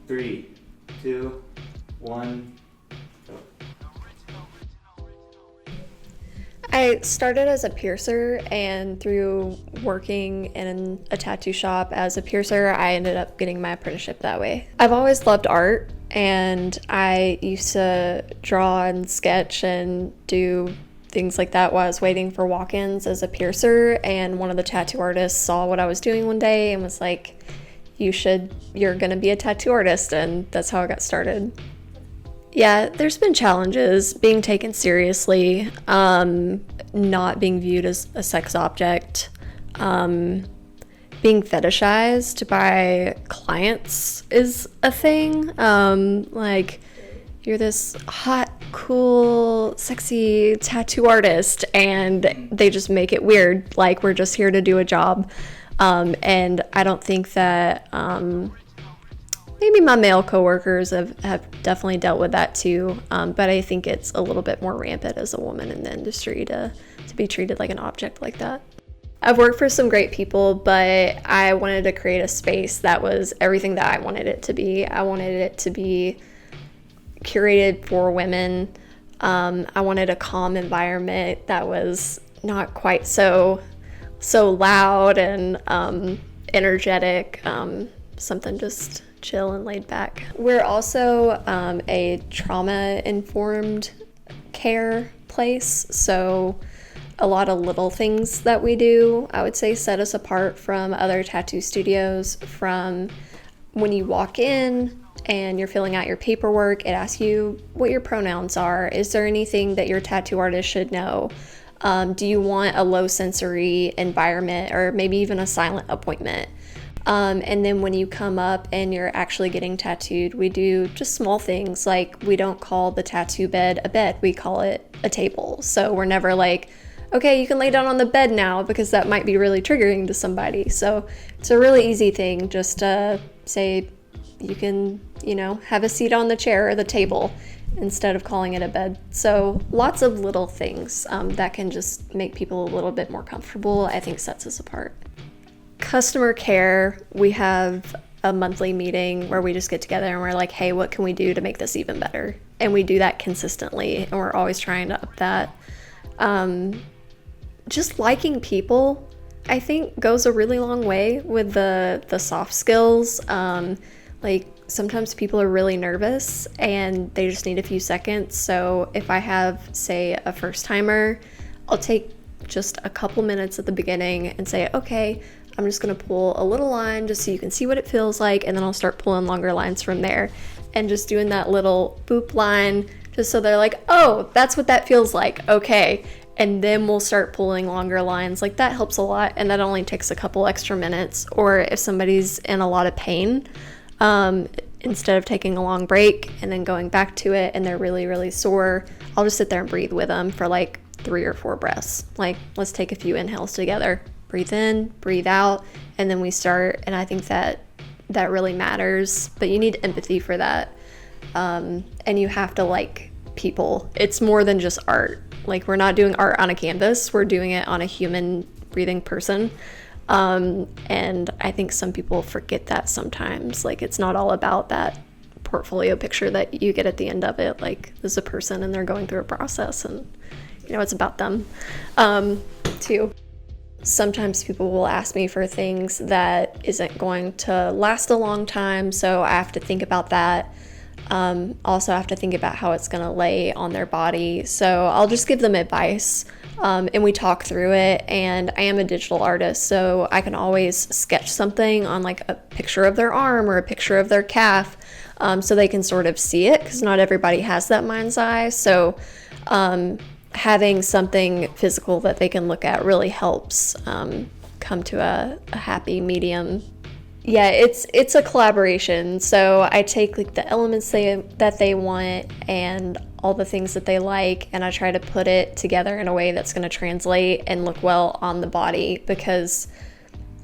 3, 2, 1. I started as a piercer, and through working in a tattoo shop as a piercer, I ended up getting my apprenticeship that way. I've always loved art, and I used to draw and sketch and do things like that while I was waiting for walk-ins as a piercer, and one of the tattoo artists saw what I was doing one day and was like, you're gonna be a tattoo artist, and that's how I got started. Yeah, there's been challenges being taken seriously, not being viewed as a sex object, being fetishized by clients is a thing. Like, you're this hot, cool, sexy tattoo artist, and they just make it weird, like we're just here to do a job. And I don't think that maybe my male coworkers have definitely dealt with that too, but I think it's a little bit more rampant as a woman in the industry to be treated like an object like that. I've worked for some great people, but I wanted to create a space that was everything that I wanted it to be. I wanted it to be curated for women. I wanted a calm environment that was not quite so loud and energetic, something just chill and laid back. We're also a trauma-informed care place, so a lot of little things that we do, I would say, set us apart from other tattoo studios. From when you walk in and you're filling out your paperwork, it asks you what your pronouns are. Is there anything that your tattoo artist should know? Do you want a low sensory environment, or maybe even a silent appointment? And then when you come up and you're actually getting tattooed, we do just small things, like we don't call the tattoo bed a bed, we call it a table. So we're never like, okay, you can lay down on the bed now, because that might be really triggering to somebody. So it's a really easy thing, just to say you can, have a seat on the chair or the table instead of calling it a bed. So lots of little things that can just make people a little bit more comfortable, I think sets us apart. Customer care, we have a monthly meeting where we just get together and we're like, hey, what can we do to make this even better? And we do that consistently, and we're always trying to up that. Just liking people, I think, goes a really long way with the soft skills. Like, sometimes people are really nervous and they just need a few seconds. So if I have, say, a first timer, I'll take just a couple minutes at the beginning and say, okay, I'm just gonna pull a little line just so you can see what it feels like, and then I'll start pulling longer lines from there, and just doing that little boop line just so they're like, oh, that's what that feels like, okay. And then we'll start pulling longer lines. Like, that helps a lot, and that only takes a couple extra minutes. Or if somebody's in a lot of pain, instead of taking a long break and then going back to it and they're really, really sore, I'll just sit there and breathe with them for like 3 or 4 breaths. Like, let's take a few inhales together. Breathe in, breathe out, and then we start. And I think that really matters, but you need empathy for that. And you have to like people. It's more than just art. Like, we're not doing art on a canvas, we're doing it on a human breathing person. And I think some people forget that sometimes. Like, it's not all about that portfolio picture that you get at the end of it. Like, there's a person and they're going through a process, and it's about them too. Sometimes people will ask me for things that isn't going to last a long time, so I have to think about that. Also have to think about how it's going to lay on their body, so I'll just give them advice, and we talk through it. And I am a digital artist, so I can always sketch something on like a picture of their arm or a picture of their calf, so they can sort of see it, because not everybody has that mind's eye. So having something physical that they can look at really helps come to a happy medium. Yeah, it's a collaboration. So I take like the elements that they want and all the things that they like, and I try to put it together in a way that's going to translate and look well on the body. Because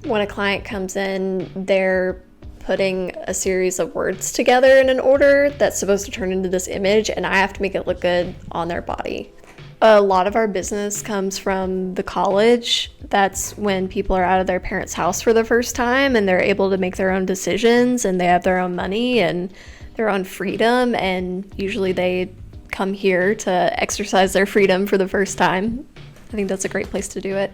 when a client comes in, they're putting a series of words together in an order that's supposed to turn into this image, and I have to make it look good on their body. A lot of our business comes from the college. That's when people are out of their parents' house for the first time and they're able to make their own decisions and they have their own money and their own freedom. And usually they come here to exercise their freedom for the first time. I think that's a great place to do it.